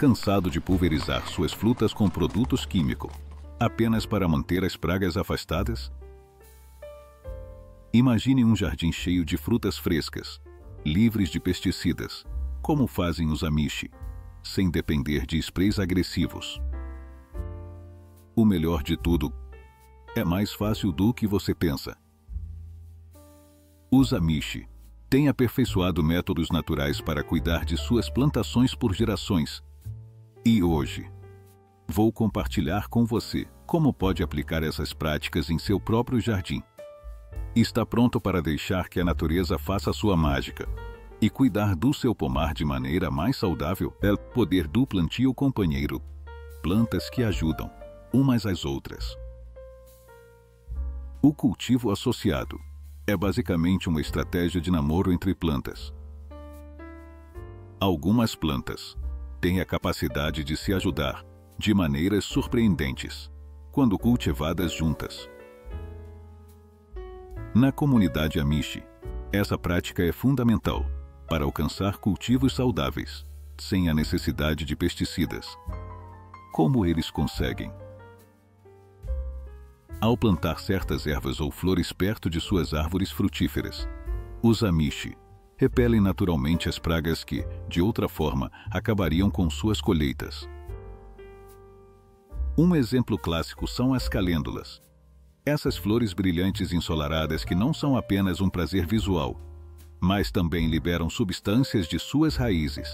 Cansado de pulverizar suas frutas com produtos químicos, apenas para manter as pragas afastadas? Imagine um jardim cheio de frutas frescas, livres de pesticidas, como fazem os Amish, sem depender de sprays agressivos. O melhor de tudo, é mais fácil do que você pensa. Os Amish têm aperfeiçoado métodos naturais para cuidar de suas plantações por gerações. E hoje, vou compartilhar com você como pode aplicar essas práticas em seu próprio jardim. Está pronto para deixar que a natureza faça a sua mágica e cuidar do seu pomar de maneira mais saudável? É o poder do plantio companheiro. Plantas que ajudam umas às outras. O cultivo associado é basicamente uma estratégia de namoro entre plantas. Algumas plantas têm a capacidade de se ajudar de maneiras surpreendentes quando cultivadas juntas. Na comunidade Amish, essa prática é fundamental para alcançar cultivos saudáveis, sem a necessidade de pesticidas. Como eles conseguem? Ao plantar certas ervas ou flores perto de suas árvores frutíferas, os Amish repelem naturalmente as pragas que, de outra forma, acabariam com suas colheitas. Um exemplo clássico são as calêndulas. Essas flores brilhantes ensolaradas que não são apenas um prazer visual, mas também liberam substâncias de suas raízes,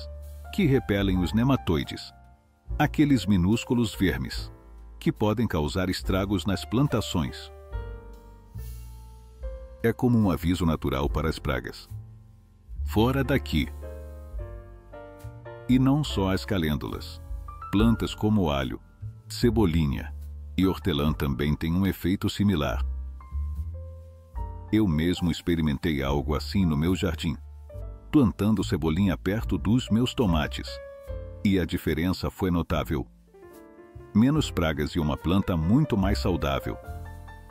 que repelem os nematoides, aqueles minúsculos vermes, que podem causar estragos nas plantações. É como um aviso natural para as pragas. Fora daqui! E não só as calêndulas. Plantas como alho, cebolinha e hortelã também têm um efeito similar. Eu mesmo experimentei algo assim no meu jardim, plantando cebolinha perto dos meus tomates. E a diferença foi notável. Menos pragas e uma planta muito mais saudável.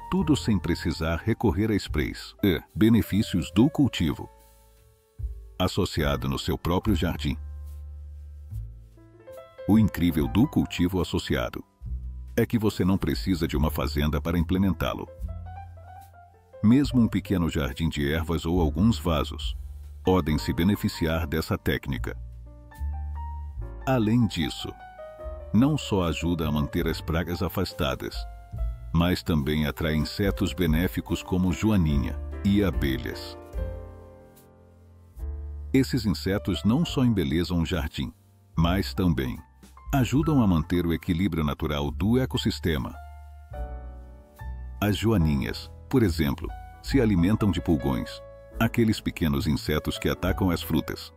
Tudo sem precisar recorrer a sprays. Benefícios do cultivo associado no seu próprio jardim. O incrível do cultivo associado é que você não precisa de uma fazenda para implementá-lo. Mesmo um pequeno jardim de ervas ou alguns vasos podem se beneficiar dessa técnica. Além disso, não só ajuda a manter as pragas afastadas, mas também atrai insetos benéficos como joaninha e abelhas. Esses insetos não só embelezam o jardim, mas também ajudam a manter o equilíbrio natural do ecossistema. As joaninhas, por exemplo, se alimentam de pulgões, aqueles pequenos insetos que atacam as frutas.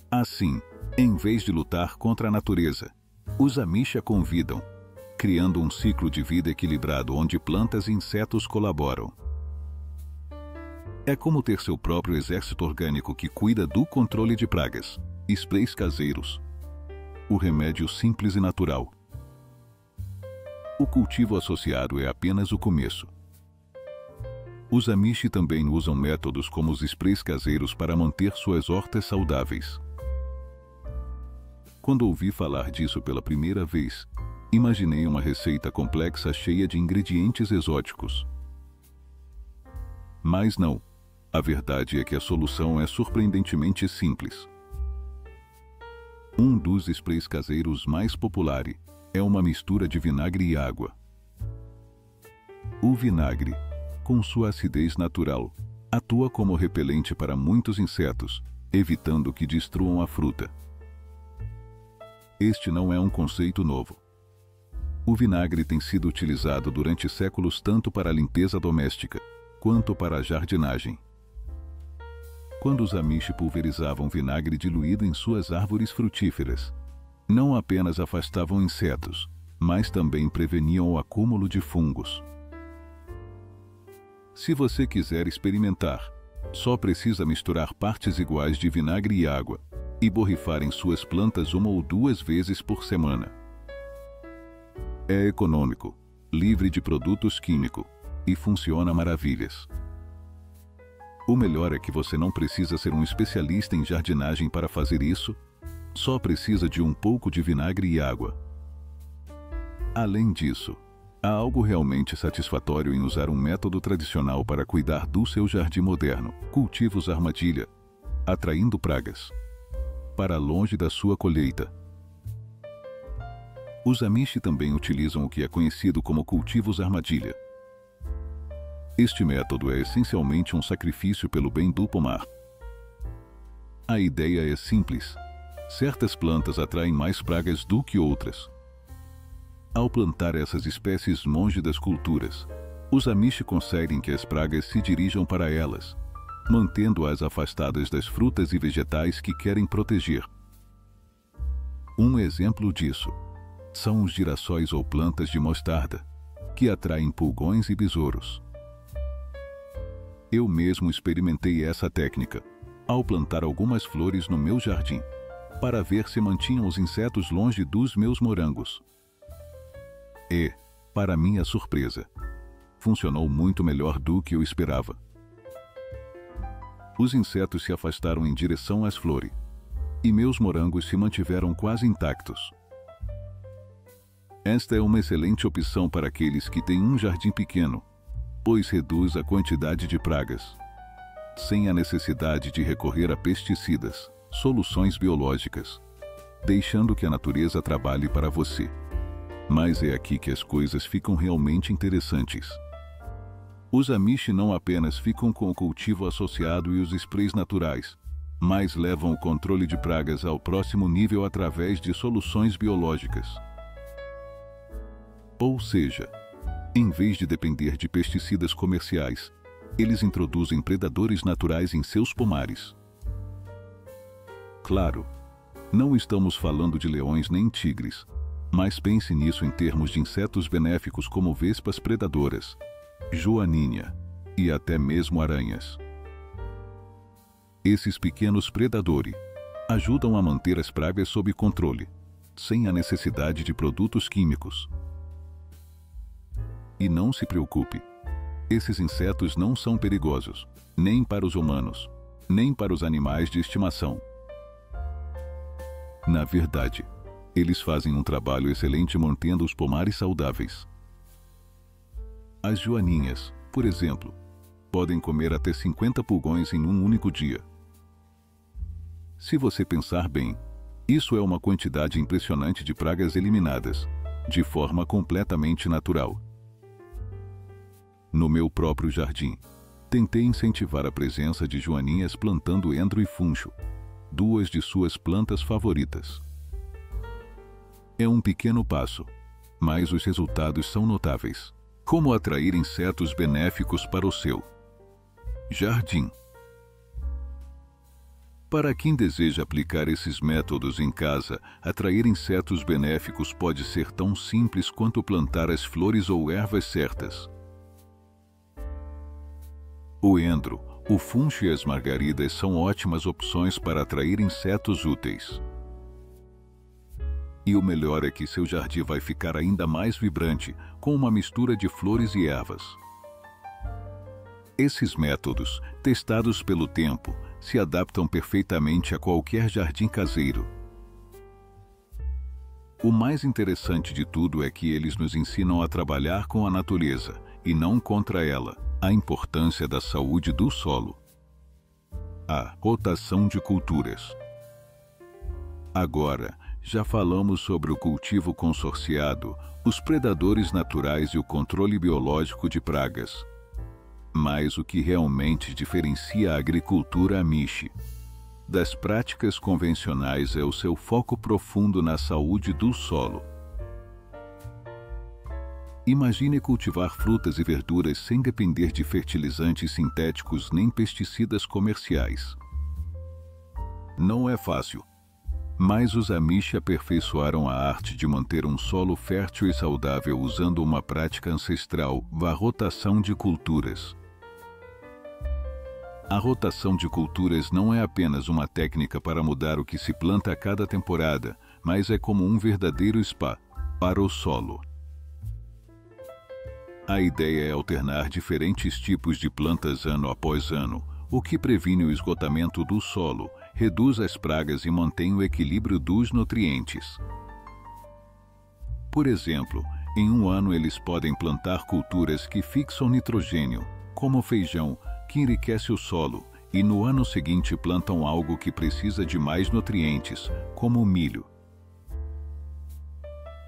Assim, em vez de lutar contra a natureza, os Amish a convidam, criando um ciclo de vida equilibrado onde plantas e insetos colaboram. É como ter seu próprio exército orgânico que cuida do controle de pragas, sprays caseiros, o remédio simples e natural. O cultivo associado é apenas o começo. Os Amish também usam métodos como os sprays caseiros para manter suas hortas saudáveis. Quando ouvi falar disso pela primeira vez, imaginei uma receita complexa cheia de ingredientes exóticos. Mas não. A verdade é que a solução é surpreendentemente simples. Um dos sprays caseiros mais populares é uma mistura de vinagre e água. O vinagre, com sua acidez natural, atua como repelente para muitos insetos, evitando que destruam a fruta. Este não é um conceito novo. O vinagre tem sido utilizado durante séculos tanto para a limpeza doméstica, quanto para a jardinagem. Quando os Amish pulverizavam vinagre diluído em suas árvores frutíferas, não apenas afastavam insetos, mas também preveniam o acúmulo de fungos. Se você quiser experimentar, só precisa misturar partes iguais de vinagre e água e borrifar em suas plantas 1 ou 2 vezes por semana. É econômico, livre de produtos químicos e funciona maravilhas. O melhor é que você não precisa ser um especialista em jardinagem para fazer isso. Só precisa de um pouco de vinagre e água. Além disso, há algo realmente satisfatório em usar um método tradicional para cuidar do seu jardim moderno, cultivos armadilha, atraindo pragas para longe da sua colheita. Os Amish também utilizam o que é conhecido como cultivos armadilha. Este método é essencialmente um sacrifício pelo bem do pomar. A ideia é simples. Certas plantas atraem mais pragas do que outras. Ao plantar essas espécies longe das culturas, os Amish conseguem que as pragas se dirijam para elas, mantendo-as afastadas das frutas e vegetais que querem proteger. Um exemplo disso são os girassóis ou plantas de mostarda, que atraem pulgões e besouros. Eu mesmo experimentei essa técnica ao plantar algumas flores no meu jardim, para ver se mantinham os insetos longe dos meus morangos. E, para minha surpresa, funcionou muito melhor do que eu esperava. Os insetos se afastaram em direção às flores, e meus morangos se mantiveram quase intactos. Esta é uma excelente opção para aqueles que têm um jardim pequeno, pois reduz a quantidade de pragas, sem a necessidade de recorrer a pesticidas, soluções biológicas, deixando que a natureza trabalhe para você. Mas é aqui que as coisas ficam realmente interessantes. Os Amish não apenas ficam com o cultivo associado e os sprays naturais, mas levam o controle de pragas ao próximo nível através de soluções biológicas. Ou seja, em vez de depender de pesticidas comerciais, eles introduzem predadores naturais em seus pomares. Claro, não estamos falando de leões nem tigres, mas pense nisso em termos de insetos benéficos como vespas predadoras, joaninha e até mesmo aranhas. Esses pequenos predadores ajudam a manter as pragas sob controle, sem a necessidade de produtos químicos. E não se preocupe, esses insetos não são perigosos, nem para os humanos, nem para os animais de estimação. Na verdade, eles fazem um trabalho excelente mantendo os pomares saudáveis. As joaninhas, por exemplo, podem comer até 50 pulgões em um único dia. Se você pensar bem, isso é uma quantidade impressionante de pragas eliminadas, de forma completamente natural. No meu próprio jardim, tentei incentivar a presença de joaninhas plantando endro e funcho, duas de suas plantas favoritas. É um pequeno passo, mas os resultados são notáveis. Como atrair insetos benéficos para o seu jardim? Para quem deseja aplicar esses métodos em casa, atrair insetos benéficos pode ser tão simples quanto plantar as flores ou ervas certas. O endro, o funcho e as margaridas são ótimas opções para atrair insetos úteis. E o melhor é que seu jardim vai ficar ainda mais vibrante com uma mistura de flores e ervas. Esses métodos, testados pelo tempo, se adaptam perfeitamente a qualquer jardim caseiro. O mais interessante de tudo é que eles nos ensinam a trabalhar com a natureza e não contra ela. A importância da saúde do solo. A rotação de culturas. Agora, já falamos sobre o cultivo consorciado, os predadores naturais e o controle biológico de pragas. Mas o que realmente diferencia a agricultura Amish das práticas convencionais é o seu foco profundo na saúde do solo. Imagine cultivar frutas e verduras sem depender de fertilizantes sintéticos nem pesticidas comerciais. Não é fácil, mas os Amish aperfeiçoaram a arte de manter um solo fértil e saudável usando uma prática ancestral, a rotação de culturas. A rotação de culturas não é apenas uma técnica para mudar o que se planta a cada temporada, mas é como um verdadeiro spa para o solo. A ideia é alternar diferentes tipos de plantas ano após ano, o que previne o esgotamento do solo reduz as pragas e mantém o equilíbrio dos nutrientes. Por exemplo, em um ano eles podem plantar culturas que fixam nitrogênio, como o feijão, que enriquece o solo, e no ano seguinte plantam algo que precisa de mais nutrientes, como o milho.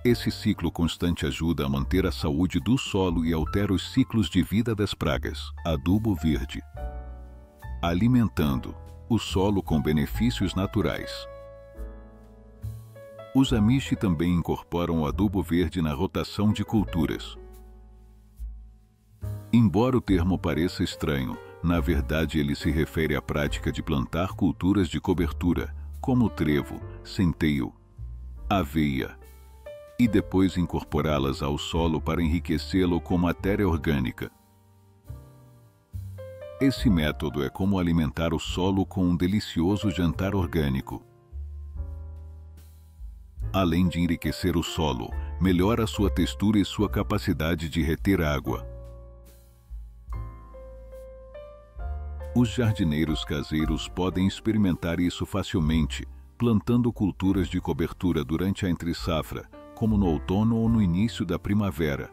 Esse ciclo constante ajuda a manter a saúde do solo e altera os ciclos de vida das pragas. Adubo verde. Alimentando o solo com benefícios naturais. Os Amish também incorporam o adubo verde na rotação de culturas. Embora o termo pareça estranho, na verdade ele se refere à prática de plantar culturas de cobertura, como trevo, centeio, aveia, e depois incorporá-las ao solo para enriquecê-lo com matéria orgânica. Esse método é como alimentar o solo com um delicioso jantar orgânico. Além de enriquecer o solo, melhora sua textura e sua capacidade de reter água. Os jardineiros caseiros podem experimentar isso facilmente, plantando culturas de cobertura durante a entre-safra, como no outono ou no início da primavera.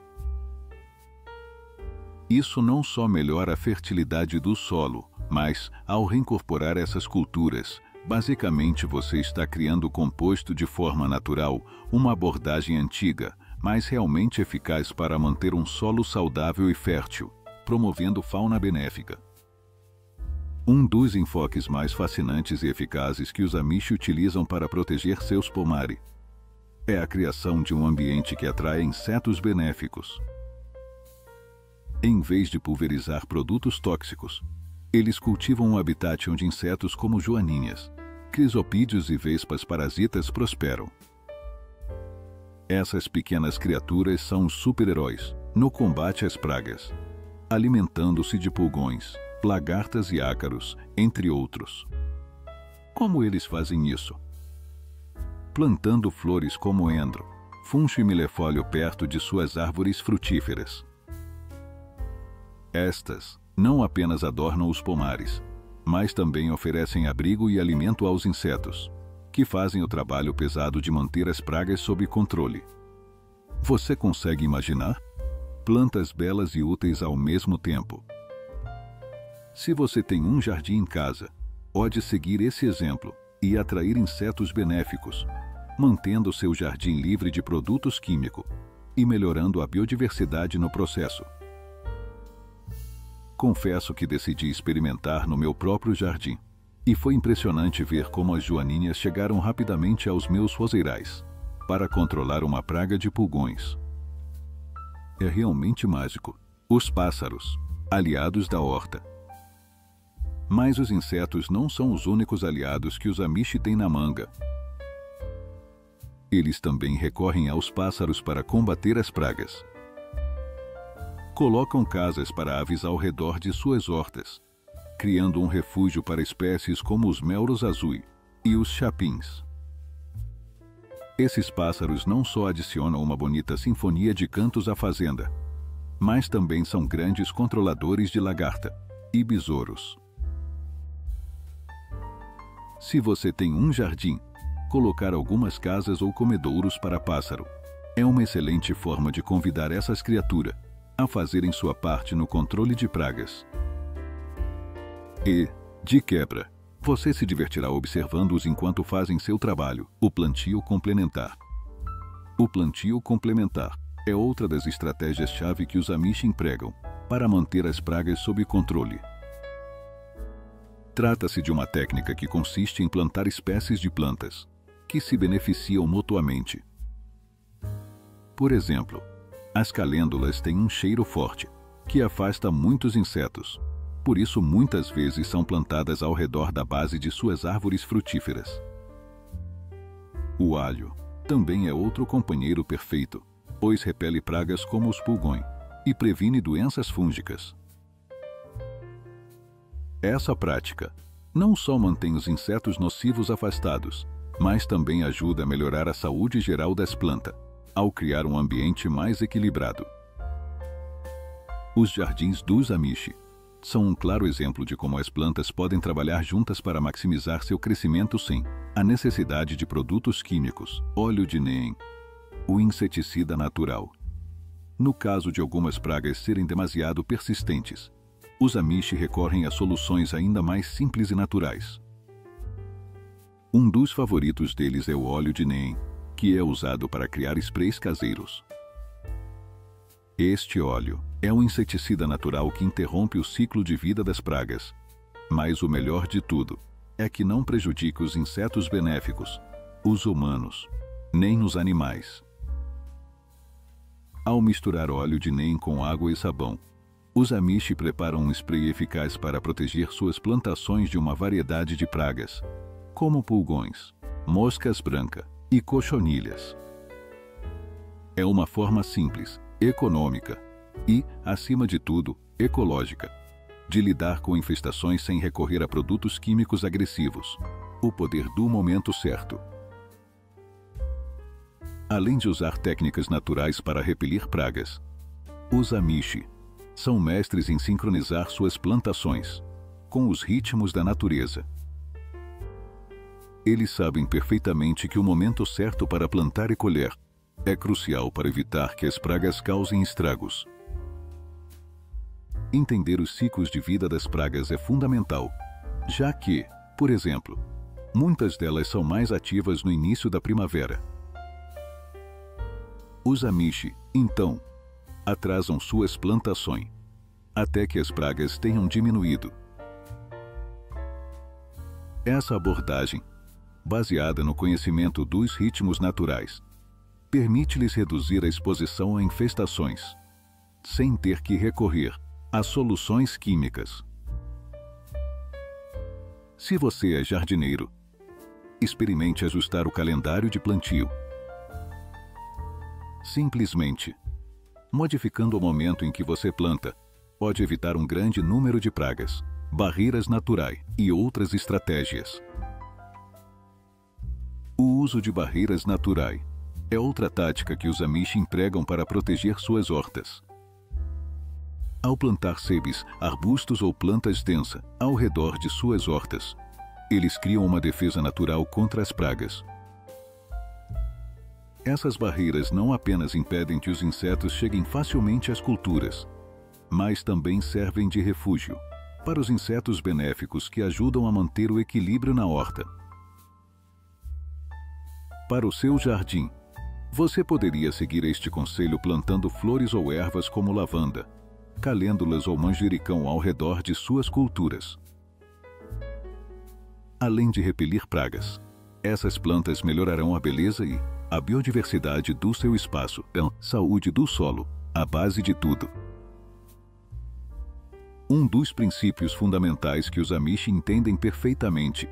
Isso não só melhora a fertilidade do solo, mas, ao reincorporar essas culturas, basicamente você está criando composto de forma natural, uma abordagem antiga, mas realmente eficaz para manter um solo saudável e fértil, promovendo fauna benéfica. Um dos enfoques mais fascinantes e eficazes que os Amish utilizam para proteger seus pomares é a criação de um ambiente que atrai insetos benéficos. Em vez de pulverizar produtos tóxicos, eles cultivam um habitat onde insetos como joaninhas, crisopídeos e vespas parasitas prosperam. Essas pequenas criaturas são os super-heróis no combate às pragas, alimentando-se de pulgões, lagartas e ácaros, entre outros. Como eles fazem isso? Plantando flores como endro, funcho e milefólio perto de suas árvores frutíferas. Estas não apenas adornam os pomares, mas também oferecem abrigo e alimento aos insetos, que fazem o trabalho pesado de manter as pragas sob controle. Você consegue imaginar? Plantas belas e úteis ao mesmo tempo. Se você tem um jardim em casa, pode seguir esse exemplo e atrair insetos benéficos, mantendo seu jardim livre de produtos químicos e melhorando a biodiversidade no processo. Confesso que decidi experimentar no meu próprio jardim, e foi impressionante ver como as joaninhas chegaram rapidamente aos meus roseirais para controlar uma praga de pulgões. É realmente mágico. Os pássaros, aliados da horta. Mas os insetos não são os únicos aliados que os Amish têm na manga. Eles também recorrem aos pássaros para combater as pragas. Colocam casas para aves ao redor de suas hortas, criando um refúgio para espécies como os melros azul e os chapins. Esses pássaros não só adicionam uma bonita sinfonia de cantos à fazenda, mas também são grandes controladores de lagarta e besouros. Se você tem um jardim, colocar algumas casas ou comedouros para pássaro é uma excelente forma de convidar essas criaturas a fazerem sua parte no controle de pragas. E, de quebra, você se divertirá observando-os enquanto fazem seu trabalho, o plantio complementar. O plantio complementar é outra das estratégias-chave que os Amish empregam para manter as pragas sob controle. Trata-se de uma técnica que consiste em plantar espécies de plantas que se beneficiam mutuamente. Por exemplo, as calêndulas têm um cheiro forte, que afasta muitos insetos. Por isso, muitas vezes são plantadas ao redor da base de suas árvores frutíferas. O alho também é outro companheiro perfeito, pois repele pragas como os pulgões e previne doenças fúngicas. Essa prática não só mantém os insetos nocivos afastados, mas também ajuda a melhorar a saúde geral das plantas, ao criar um ambiente mais equilibrado. Os jardins dos Amish são um claro exemplo de como as plantas podem trabalhar juntas para maximizar seu crescimento sem a necessidade de produtos químicos. Óleo de neem, o inseticida natural. No caso de algumas pragas serem demasiado persistentes, os amishi recorrem a soluções ainda mais simples e naturais. Um dos favoritos deles é o óleo de neem, que é usado para criar sprays caseiros. Este óleo é um inseticida natural que interrompe o ciclo de vida das pragas, mas o melhor de tudo é que não prejudica os insetos benéficos, os humanos, nem os animais. Ao misturar óleo de neem com água e sabão, os amishi preparam um spray eficaz para proteger suas plantações de uma variedade de pragas, como pulgões, moscas brancas e cochonilhas. É uma forma simples, econômica e, acima de tudo, ecológica, de lidar com infestações sem recorrer a produtos químicos agressivos. O poder do momento certo. Além de usar técnicas naturais para repelir pragas, os amishi são mestres em sincronizar suas plantações com os ritmos da natureza. Eles sabem perfeitamente que o momento certo para plantar e colher é crucial para evitar que as pragas causem estragos. Entender os ciclos de vida das pragas é fundamental, já que, por exemplo, muitas delas são mais ativas no início da primavera. Os amishi, então, atrasam suas plantações até que as pragas tenham diminuído. Essa abordagem, baseada no conhecimento dos ritmos naturais, permite-lhes reduzir a exposição a infestações, sem ter que recorrer a soluções químicas. Se você é jardineiro, experimente ajustar o calendário de plantio. Simplesmente modificando o momento em que você planta pode evitar um grande número de pragas, barreiras naturais e outras estratégias. O uso de barreiras naturais é outra tática que os amishi empregam para proteger suas hortas. Ao plantar sebes, arbustos ou plantas densas ao redor de suas hortas, eles criam uma defesa natural contra as pragas. Essas barreiras não apenas impedem que os insetos cheguem facilmente às culturas, mas também servem de refúgio para os insetos benéficos que ajudam a manter o equilíbrio na horta. Para o seu jardim, você poderia seguir este conselho plantando flores ou ervas como lavanda, calêndulas ou manjericão ao redor de suas culturas. Além de repelir pragas, essas plantas melhorarão a beleza e a biodiversidade do seu espaço, a saúde do solo, a base de tudo. Um dos princípios fundamentais que os amishi entendem perfeitamente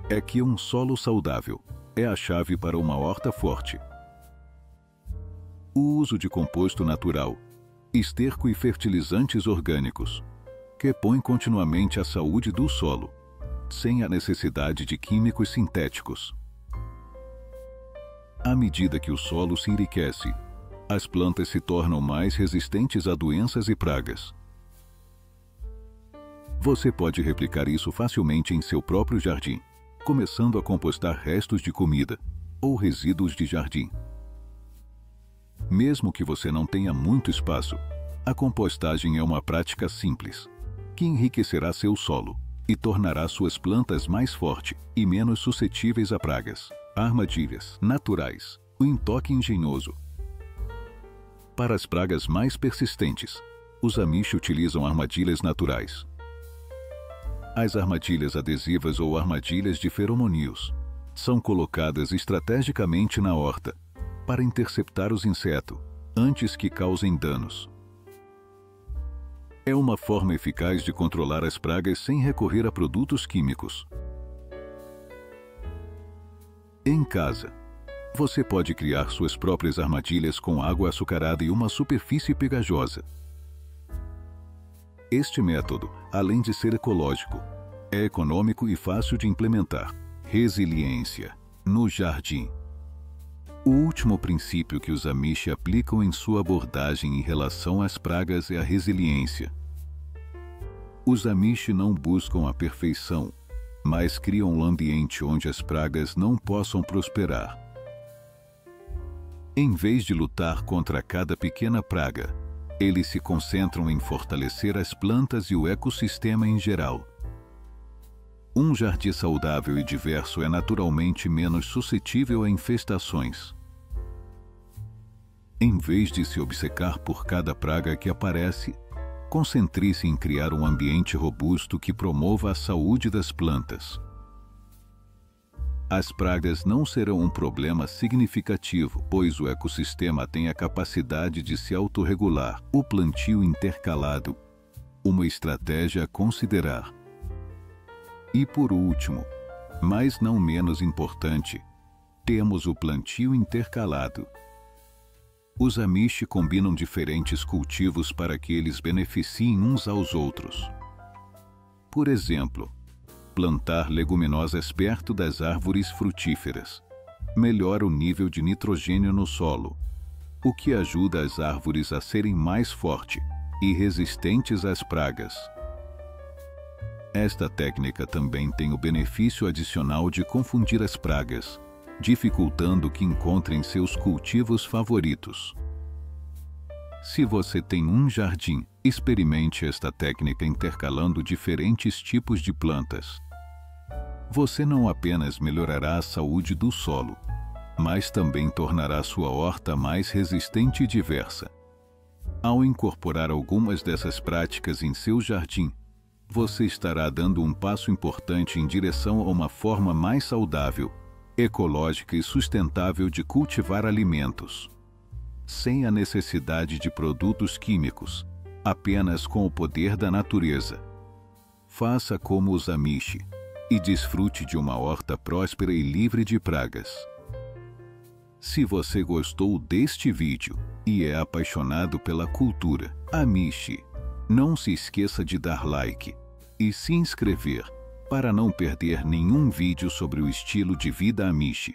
é que um solo saudável é a chave para uma horta forte. O uso de composto natural, esterco e fertilizantes orgânicos, que põe continuamente a saúde do solo, sem a necessidade de químicos sintéticos. À medida que o solo se enriquece, as plantas se tornam mais resistentes a doenças e pragas. Você pode replicar isso facilmente em seu próprio jardim, começando a compostar restos de comida ou resíduos de jardim. Mesmo que você não tenha muito espaço, a compostagem é uma prática simples, que enriquecerá seu solo e tornará suas plantas mais fortes e menos suscetíveis a pragas. Armadilhas naturais, o entoque engenhoso. Para as pragas mais persistentes, os amishi utilizam armadilhas naturais. As armadilhas adesivas ou armadilhas de feromônios são colocadas estrategicamente na horta para interceptar os insetos antes que causem danos. É uma forma eficaz de controlar as pragas sem recorrer a produtos químicos. Em casa, você pode criar suas próprias armadilhas com água açucarada e uma superfície pegajosa. Este método, além de ser ecológico, é econômico e fácil de implementar. Resiliência no jardim. O último princípio que os amishi aplicam em sua abordagem em relação às pragas é a resiliência. Os Amish não buscam a perfeição, mas criam um ambiente onde as pragas não possam prosperar. Em vez de lutar contra cada pequena praga, eles se concentram em fortalecer as plantas e o ecossistema em geral. Um jardim saudável e diverso é naturalmente menos suscetível a infestações. Em vez de se obcecar por cada praga que aparece, concentre-se em criar um ambiente robusto que promova a saúde das plantas. As pragas não serão um problema significativo, pois o ecossistema tem a capacidade de se autorregular. O plantio intercalado, uma estratégia a considerar. E por último, mas não menos importante, temos o plantio intercalado. Os Amish combinam diferentes cultivos para que eles beneficiem uns aos outros. Por exemplo, plantar leguminosas perto das árvores frutíferas melhora o nível de nitrogênio no solo, o que ajuda as árvores a serem mais fortes e resistentes às pragas. Esta técnica também tem o benefício adicional de confundir as pragas, dificultando que encontrem seus cultivos favoritos. Se você tem um jardim, experimente esta técnica intercalando diferentes tipos de plantas. Você não apenas melhorará a saúde do solo, mas também tornará sua horta mais resistente e diversa. Ao incorporar algumas dessas práticas em seu jardim, você estará dando um passo importante em direção a uma forma mais saudável, ecológica e sustentável de cultivar alimentos, sem a necessidade de produtos químicos, apenas com o poder da natureza. Faça como os Amish e desfrute de uma horta próspera e livre de pragas. Se você gostou deste vídeo e é apaixonado pela cultura Amish, não se esqueça de dar like e se inscrever para não perder nenhum vídeo sobre o estilo de vida Amish.